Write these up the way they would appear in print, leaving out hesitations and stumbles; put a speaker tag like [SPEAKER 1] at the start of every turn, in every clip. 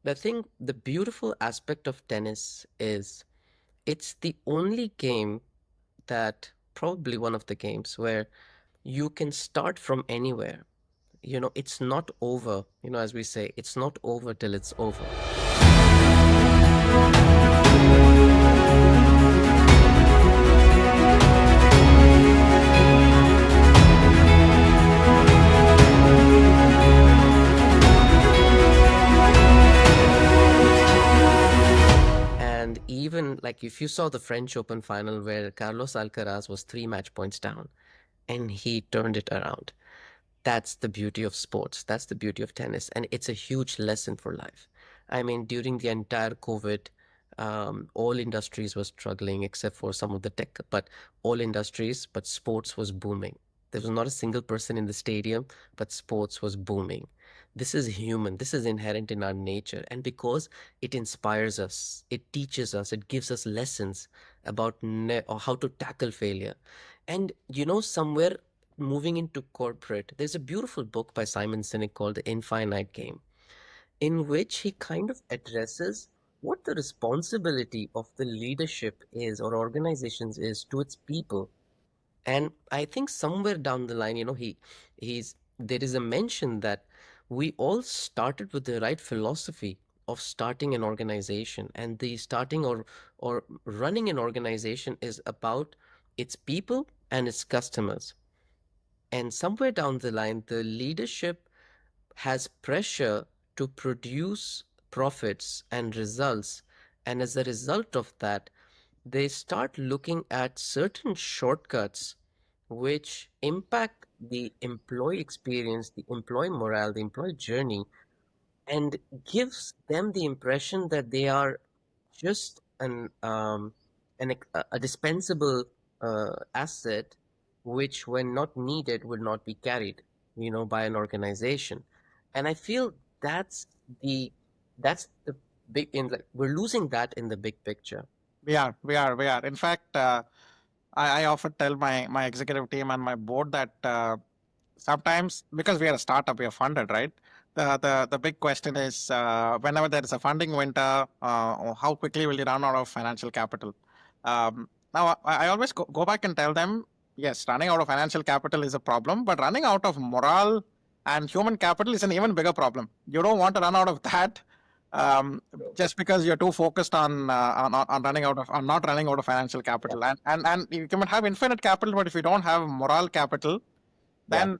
[SPEAKER 1] I think the beautiful aspect of tennis is it's the only game that probably one of the games where you can start from anywhere. It's not over, as we say, it's not over till it's over. And even like if you saw the French Open final where Carlos Alcaraz was 3 match points down and he turned it around. That's the beauty of sports. That's the beauty of tennis. And it's a huge lesson for life. I mean, during the entire COVID, all industries were struggling except for some of the tech, but all industries, but sports was booming. There was not a single person in the stadium, but sports was booming. This is human. This is inherent in our nature. And because it inspires us, it teaches us, it gives us lessons about or how to tackle failure. And somewhere moving into corporate, there's a beautiful book by Simon Sinek called The Infinite Game, in which he kind of addresses what the responsibility of the leadership is or organizations is to its people. And I think somewhere down the line, he's there is a mention that we all started with the right philosophy of starting an organization, and the starting or running an organization is about its people and its customers. And somewhere down the line, the leadership has pressure to produce profits and results. And as a result of that, they start looking at certain shortcuts which impact the employee experience, the employee morale, the employee journey, and gives them the impression that they are just a dispensable asset, which, when not needed, will not be carried, by an organization. And I feel that's the that's the big in like we're losing that in the big picture.
[SPEAKER 2] We are. In fact, I often tell my executive team and my board that sometimes, because we are a startup, we are funded, right? The big question is, whenever there is a funding winter, how quickly will you run out of financial capital? Now, I always go back and tell them, yes, running out of financial capital is a problem, but running out of morale and human capital is an even bigger problem. You don't want to run out of that, um, just because you're too focused on running out of on not running out of financial
[SPEAKER 1] Yeah,
[SPEAKER 2] capital. And you can have infinite capital, but if you don't have moral capital,
[SPEAKER 1] yeah.
[SPEAKER 2] then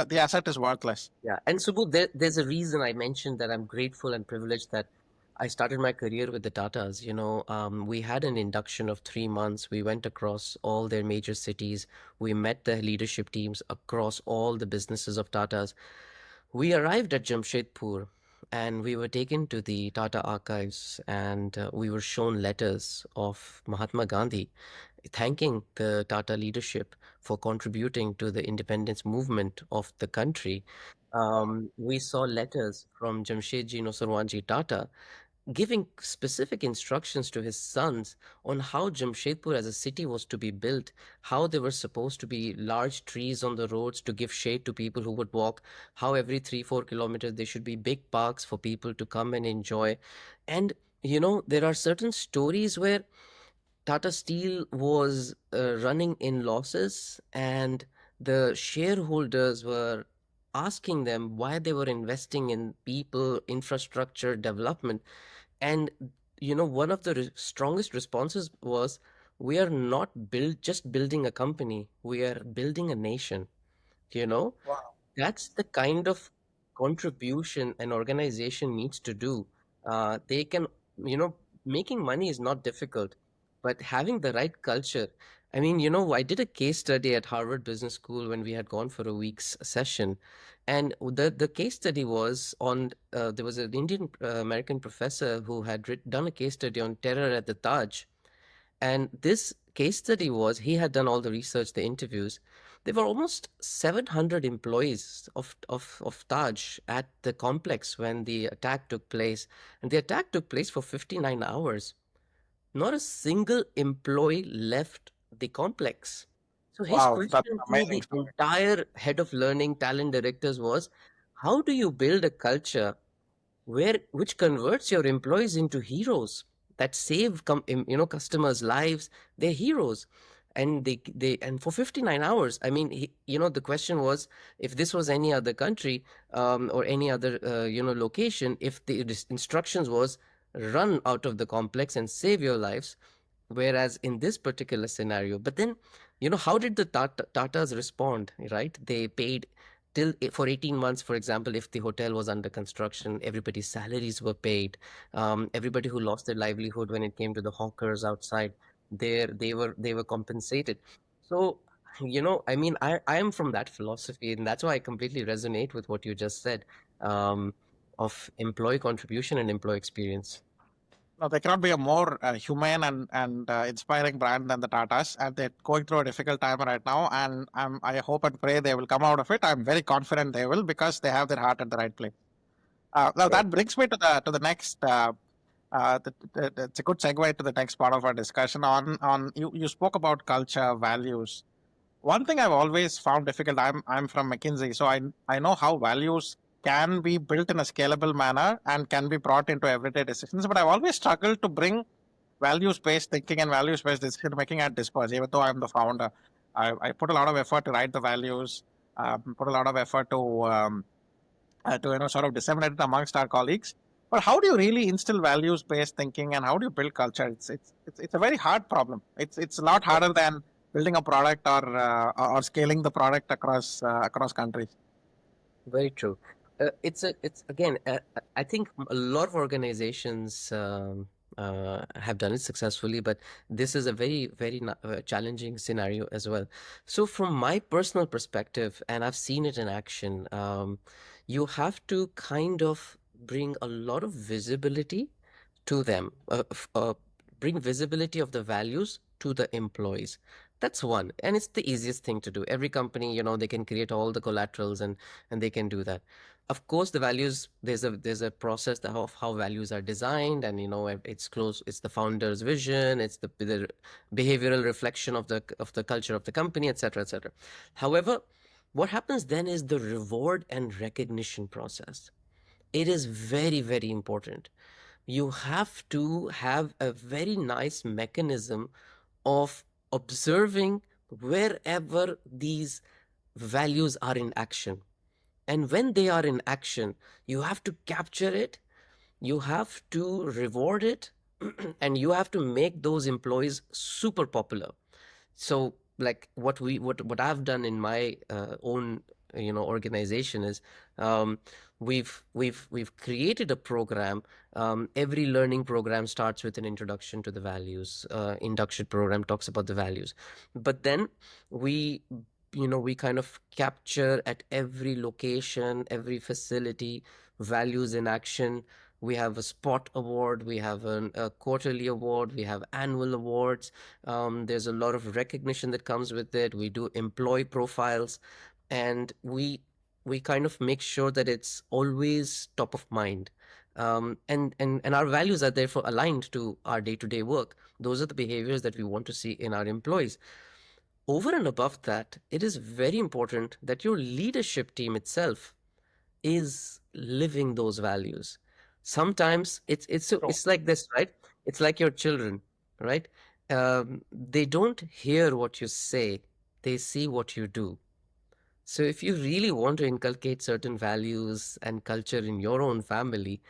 [SPEAKER 2] the asset is worthless.
[SPEAKER 1] Yeah, and Subbu, there's a reason I mentioned that I'm grateful and privileged that I started my career with the Tatas. We had an induction of 3 months. We went across all their major cities. We met the leadership teams across all the businesses of Tatas. We arrived at Jamshedpur and we were taken to the Tata archives, and we were shown letters of Mahatma Gandhi thanking the Tata leadership for contributing to the independence movement of the country. We saw letters from Jamshedji Nosarwanji Tata giving specific instructions to his sons on how Jamshedpur as a city was to be built, how there were supposed to be large trees on the roads to give shade to people who would walk, how every 3-4 kilometers there should be big parks for people to come and enjoy. And there are certain stories where Tata Steel was running in losses, and the shareholders were asking them why they were investing in people, infrastructure, development. And one of the strongest responses was, "We are not just building a company; we are building a nation." You know,
[SPEAKER 2] Wow.
[SPEAKER 1] that's the kind of contribution an organization needs to do. They can, making money is not difficult, but having the right culture. I mean, I did a case study at Harvard Business School when we had gone for a week's session, and the case study was on. There was an Indian American professor who had done a case study on terror at the Taj, and this case study was he had done all the research, the interviews. There were almost 700 employees of Taj at the complex when the attack took place. And the attack took place for 59 hours. Not a single employee left the complex. So his
[SPEAKER 2] Wow, that's
[SPEAKER 1] question
[SPEAKER 2] an
[SPEAKER 1] to
[SPEAKER 2] amazing
[SPEAKER 1] the
[SPEAKER 2] story.
[SPEAKER 1] entire head of learning talent directors was, how do you build a culture which converts your employees into heroes that save customers' lives. They're heroes, and and for 59 hours. I mean, the question was, if this was any other country, or any other location, if the instructions was run out of the complex and save your lives, whereas in this particular scenario, but then, how did the Tatas respond, right? They paid for 18 months, for example. If the hotel was under construction, everybody's salaries were paid. Everybody who lost their livelihood when it came to the hawkers outside there, they were compensated. So, I mean, I am from that philosophy, and that's why I completely resonate with what you just said, um, of employee contribution and employee experience.
[SPEAKER 2] No, there cannot be a more humane and inspiring brand than the Tatas, and they're going through a difficult time right now. And I hope and pray they will come out of it. I'm very confident they will, because they have their heart at the right place. Now
[SPEAKER 1] Sure.
[SPEAKER 2] that brings me to the next. It's a good segue to the next part of our discussion. On you spoke about culture, values. One thing I've always found difficult. I'm from McKinsey, so I know how values can be built in a scalable manner and can be brought into everyday decisions. But I've always struggled to bring values-based thinking and values-based decision making at Disprz. Even though I'm the founder, I put a lot of effort to write the values, put a lot of effort to sort of disseminate it amongst our colleagues. But how do you really instill values-based thinking, and how do you build culture? It's a very hard problem. It's a lot harder than building a product, or scaling the product across countries.
[SPEAKER 1] Very true. It's again, I think a lot of organizations have done it successfully, but this is a very, very challenging scenario as well. So, from my personal perspective, and I've seen it in action, you have to kind of bring a lot of visibility to them, bring visibility of the values to the employees. That's one, and it's the easiest thing to do. Every company, they can create all the collaterals, and they can do that. Of course, the values, there's a process of how values are designed, and it's close. It's the founder's vision. It's the behavioral reflection of the culture of the company, etc., etc. However, what happens then is the reward and recognition process. It is very, very important. You have to have a very nice mechanism of observing wherever these values are in action. And when they are in action, you have to capture it, you have to reward it, and you have to make those employees super popular. So, like, what I've done in my own organization is, um, we've created a program. Every learning program starts with an introduction to the values. Induction program talks about the values, but then we kind of capture at every location, every facility, values in action. We have a spot award, we have a quarterly award, we have annual awards. There's a lot of recognition that comes with it. We do employee profiles, and we kind of make sure that it's always top of mind. And our values are therefore aligned to our day-to-day work. Those are the behaviors that we want to see in our employees. Over and above that, it is very important that your leadership team itself is living those values. Sometimes
[SPEAKER 2] So
[SPEAKER 1] it's like this, right? It's like your children, right? They don't hear what you say, they see what you do. So if you really want to inculcate certain values and culture in your own family,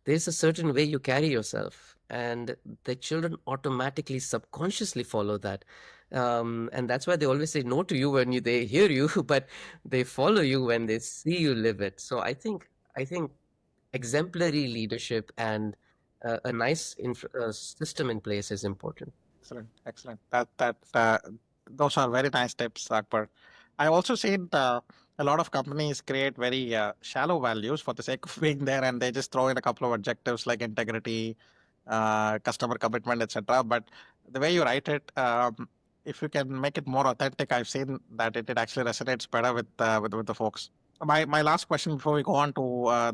[SPEAKER 1] there's a certain way you carry yourself, and the children automatically, subconsciously follow that. And that's why they always say no to you when they hear you, but they follow you when they see you live it. So I think exemplary leadership and a nice system in place is important.
[SPEAKER 2] excellent, excellent. That those are very nice tips, Akbar. I also seen a lot of companies create very shallow values for the sake of being there, and they just throw in a couple of adjectives like integrity, customer commitment, etc. But the way you write it, if you can make it more authentic, I've seen that it actually resonates better with the folks. My last question before we go on to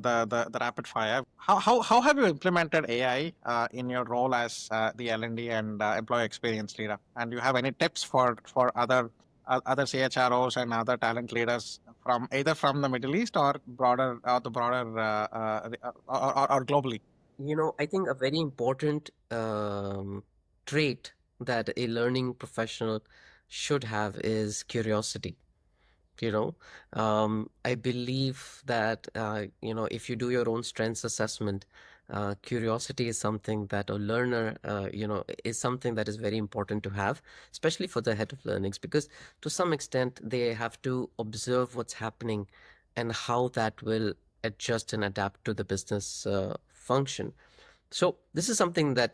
[SPEAKER 2] the rapid fire: how have you implemented AI in your role as the L&D and employee experience leader? And do you have any tips for other CHROs and other talent leaders from either from the Middle East or broader, the broader, or globally?
[SPEAKER 1] I think a very important trait that a learning professional should have is curiosity. you know I believe that if you do your own strengths assessment, curiosity is something that a learner is something that is very important to have, especially for the head of learnings, because to some extent they have to observe what's happening and how that will adjust and adapt to the business function. So this is something that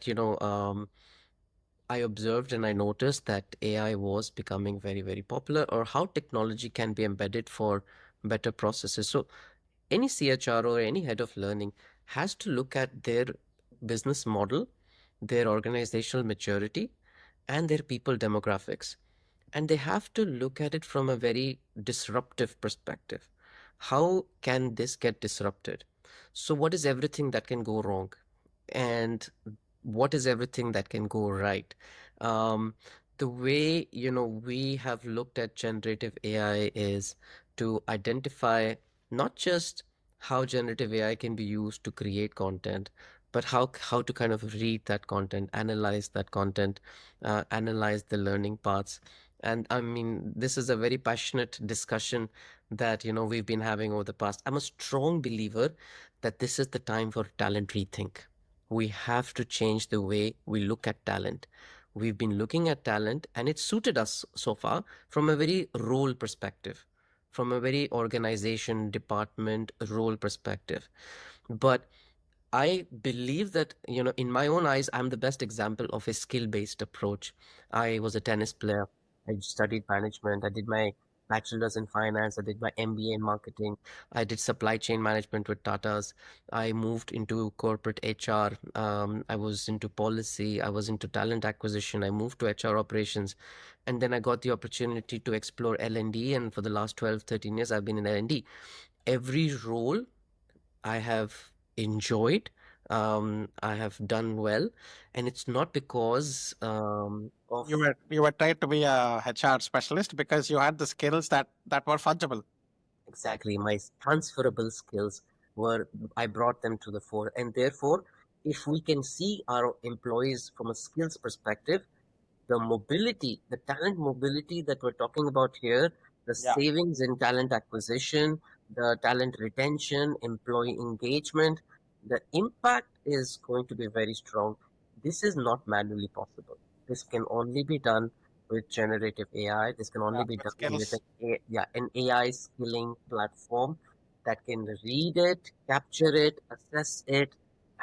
[SPEAKER 1] I observed and I noticed that AI was becoming very, very popular, or how technology can be embedded for better processes. So any CHR or any head of learning has to look at their business model, their organizational maturity, and their people demographics. And they have to look at it from a very disruptive perspective. How can this get disrupted? So, what is everything that can go wrong? And what is everything that can go right? Um, the way, we have looked at generative AI is to identify not just how generative AI can be used to create content, but how to kind of read that content, analyze that content, analyze the learning paths. And I mean, this is a very passionate discussion that, we've been having over the past. I'm a strong believer that this is the time for talent rethink. We have to change the way we look at talent. We've been looking at talent and it suited us so far from a very role perspective, from a very organization, department, role perspective. But I believe that, in my own eyes, I'm the best example of a skill-based approach. I was a tennis player. I studied management. I did my bachelor's in finance. I did my MBA in marketing. I did supply chain management with Tata's. I moved into corporate HR. I was into policy. I was into talent acquisition. I moved to HR operations. And then I got the opportunity to explore L&D. And for the last 12, 13 years, I've been in L&D. Every role I have enjoyed. I have done well, and it's not because of
[SPEAKER 2] You were trying to be a HR specialist because you had the skills that were fungible.
[SPEAKER 1] exactly my transferable skills were I brought them to the fore, and therefore, if we can see our employees from a skills perspective, the mobility, the talent mobility that we're talking about here, the
[SPEAKER 2] Yeah.
[SPEAKER 1] savings in talent acquisition, the talent retention, employee engagement, the impact is going to be very strong. This is not manually possible. This can only be done with generative AI. This can only be
[SPEAKER 2] With
[SPEAKER 1] done with
[SPEAKER 2] skills.
[SPEAKER 1] an AI skilling platform that can read it, capture it, assess it,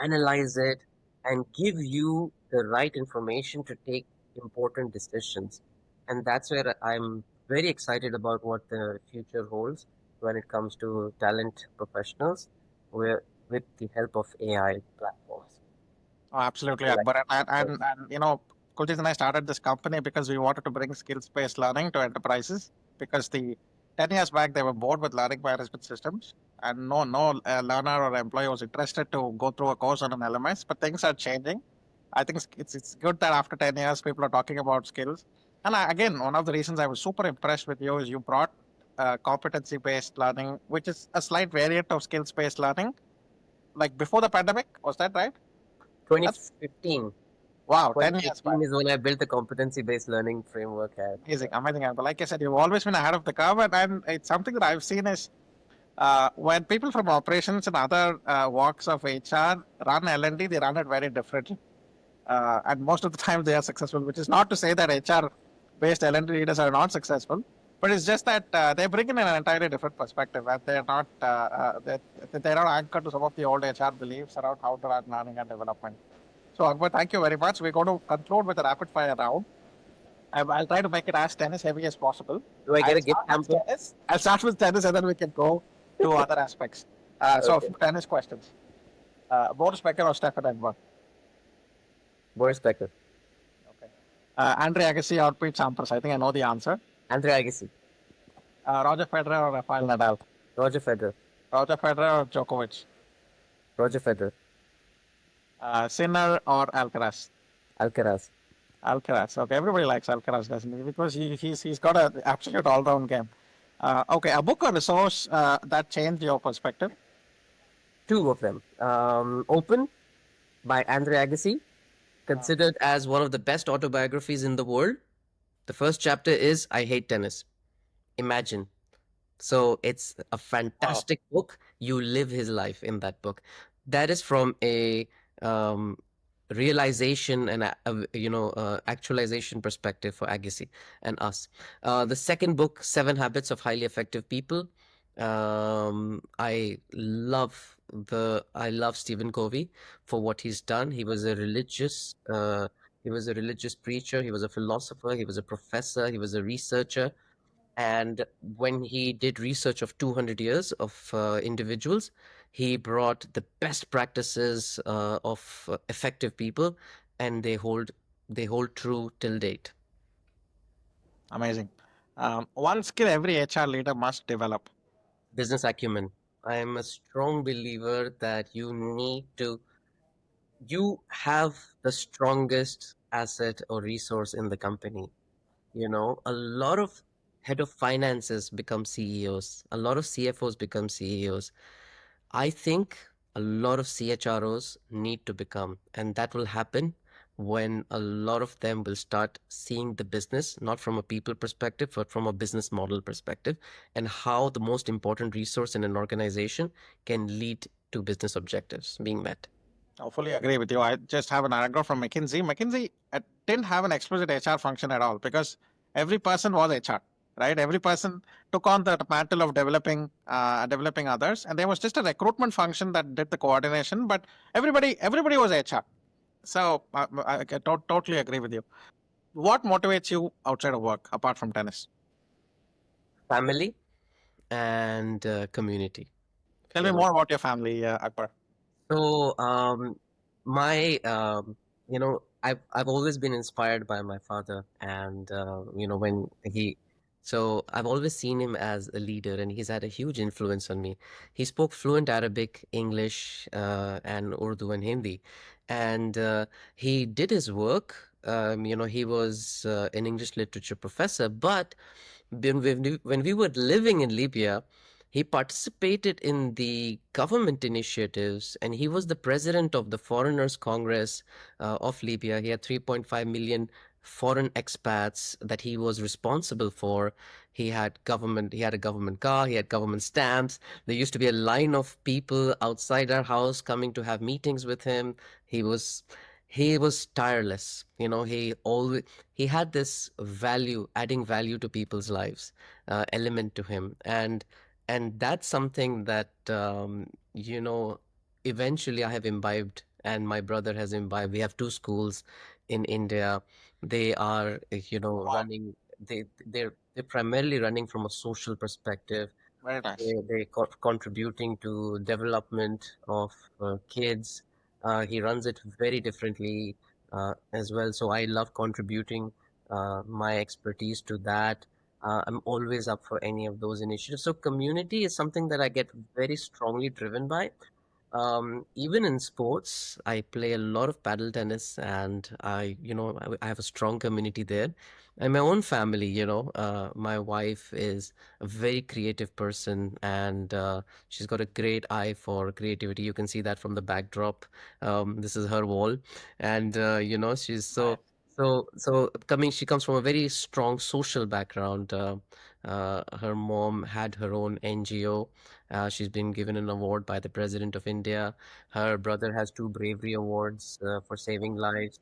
[SPEAKER 1] analyze it, and give you the right information to take important decisions. And that's where I'm very excited about what the future holds when it comes to talent professionals where, with the help of AI platforms.
[SPEAKER 2] Oh, absolutely,
[SPEAKER 1] I like
[SPEAKER 2] Akbar.
[SPEAKER 1] it.
[SPEAKER 2] Kuljeet and I started this company because we wanted to bring skills-based learning to enterprises because 10 years back they were bored with learning management systems and no learner or employee was interested to go through a course on an LMS. But things are changing. I think it's good that after 10 years people are talking about skills. And again, one of the reasons I was super impressed with you is you brought competency-based learning, which is a slight variant of skills-based learning. Like before the pandemic, was that right? That's
[SPEAKER 1] 2015.
[SPEAKER 2] wow, 10 years back.
[SPEAKER 1] 2015 is when I built the competency-based learning framework at.
[SPEAKER 2] Amazing, amazing. But like I said, you've always been ahead of the curve, and it's something that I've seen is when people from operations and other walks of HR run L&D, they run it very differently. And most of the time they are successful, which is not to say that HR-based L&D leaders are not successful, but it's just that they bring in an entirely different perspective, and they're not anchored to some of the old HR beliefs around how to run learning and development. So, Akbar, thank you very much. We're going to conclude with a rapid fire round. I'll try to make it as tennis heavy as possible.
[SPEAKER 1] Do I get
[SPEAKER 2] I'll
[SPEAKER 1] a gift
[SPEAKER 2] start with
[SPEAKER 1] hamper?
[SPEAKER 2] tennis. I'll start with tennis, and then we can go to other aspects. So, a
[SPEAKER 1] Okay.
[SPEAKER 2] few tennis questions. Boris Becker or Stefan Edberg?
[SPEAKER 1] Boris Becker.
[SPEAKER 2] Okay. Andre Agassi or Pete Sampras? I think I know the answer.
[SPEAKER 1] Andre Agassi.
[SPEAKER 2] Roger Federer or Rafael Nadal?
[SPEAKER 1] Roger Federer.
[SPEAKER 2] Roger Federer or Djokovic?
[SPEAKER 1] Roger Federer.
[SPEAKER 2] Sinner or Alcaraz?
[SPEAKER 1] Alcaraz.
[SPEAKER 2] Alcaraz. Okay, everybody likes Alcaraz, doesn't he? Because he's got an absolute all-round game. Okay, a book or resource that changed your perspective.
[SPEAKER 1] Two of them. Open by Andre Agassi, considered as one of the best autobiographies in the world. The first chapter is I Hate Tennis. Imagine. So it's a
[SPEAKER 2] Wow,
[SPEAKER 1] fantastic book. You live his life in that book. That is from a um, realization and actualization perspective for Agassi and us. The second book, Seven Habits of Highly Effective People. I love Stephen Covey for what he's done. He was a religious preacher. He was a philosopher. He was a professor. He was a researcher, and when he did research of 200 years of individuals, he brought the best practices of effective people, and they hold true till date.
[SPEAKER 2] amazing. One skill every HR leader must develop.
[SPEAKER 1] Business acumen. I am a strong believer that you have the strongest asset or resource in the company. A lot of head of finances become CEOs, a lot of CFOs become CEOs. I think a lot of CHROs need to become, and that will happen when a lot of them will start seeing the business not from a people perspective, but from a business model perspective, and how the most important resource in an organization can lead to business objectives being met.
[SPEAKER 2] I fully agree with you. I just have an anecdote from McKinsey. McKinsey didn't have an explicit HR function at all because every person was HR, right? Every person took on the mantle of developing others, and there was just a recruitment function that did the coordination. But everybody was HR. So I totally agree with you. What motivates you outside of work apart from tennis?
[SPEAKER 1] Family and community.
[SPEAKER 2] Tell me
[SPEAKER 1] You know,
[SPEAKER 2] more about your family, Akbar.
[SPEAKER 1] So, my, I've always been inspired by my father, and so I've always seen him as a leader, and he's had a huge influence on me. He spoke fluent Arabic, English, and Urdu and Hindi, and he did his work. He was an English literature professor, but when we were living in Libya, he participated in the government initiatives, and he was the president of the Foreigners Congress of Libya. He had 3.5 million foreign expats that he was responsible for. He had a government car, he had government stamps. There used to be a line of people outside our house coming to have meetings with him. He was he was tireless. He had this value, adding value to people's lives, element to him, and that's something that eventually I have imbibed, and my brother has imbibed. We have two schools in India. They are
[SPEAKER 2] Wow,
[SPEAKER 1] running. They're primarily running from a social perspective.
[SPEAKER 2] very nice.
[SPEAKER 1] They contributing to development of kids. He runs it very differently as well. So I love contributing my expertise to that. I'm always up for any of those initiatives. So community is something that I get very strongly driven by. Even in sports, I play a lot of paddle tennis, and I have a strong community there. And my own family, my wife is a very creative person, and she's got a great eye for creativity. You can see that from the backdrop. This is her wall, and she's
[SPEAKER 2] Nice.
[SPEAKER 1] she comes from a very strong social background. Her mom had her own NGO. She's been given an award by the President of India. Her brother has two bravery awards for saving lives.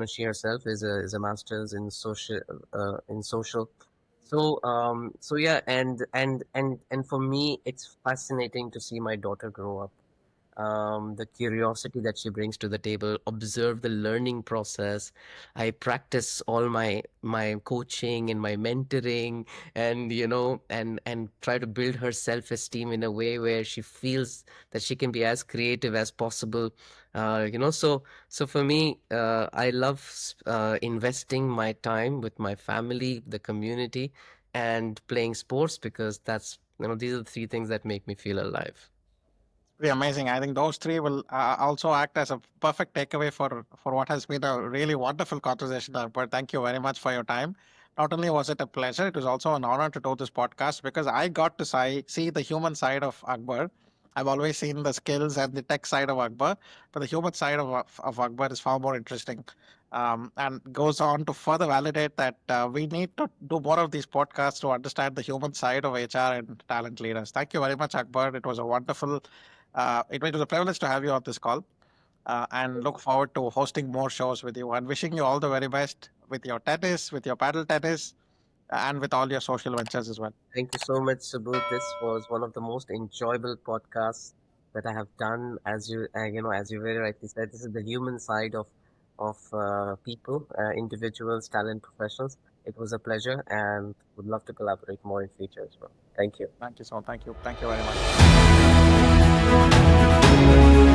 [SPEAKER 1] She herself is a master's in social. So yeah, and for me, it's fascinating to see my daughter grow up, the curiosity that she brings to the table, observe the learning process. I practice all my coaching and my mentoring, and and try to build her self-esteem in a way where she feels that she can be as creative as possible. So for me, I love investing my time with my family, the community, and playing sports, because these are the three things that make me feel alive.
[SPEAKER 2] Pretty amazing. I think those three will also act as a perfect takeaway for what has been a really wonderful conversation. But thank you very much for your time. Not only was it a pleasure, it was also an honor to do this podcast because I got to see the human side of Akbar. I've always seen the skills and the tech side of Akbar, but the human side of Akbar is far more interesting, and goes on to further validate that we need to do more of these podcasts to understand the human side of HR and talent leaders. Thank you very much, Akbar. It was a wonderful, it was a privilege to have you on this call, and look forward to hosting more shows with you and wishing you all the very best with your tennis, with your paddle tennis, and with all your social ventures as well.
[SPEAKER 1] Thank you so much, Subbu. This was one of the most enjoyable podcasts that I have done. As as you very rightly said, this is the human side of people, individuals, talent professionals. It was a pleasure, and would love to collaborate more in future as well. Thank you.
[SPEAKER 2] Thank you so. Thank you. Thank you very much.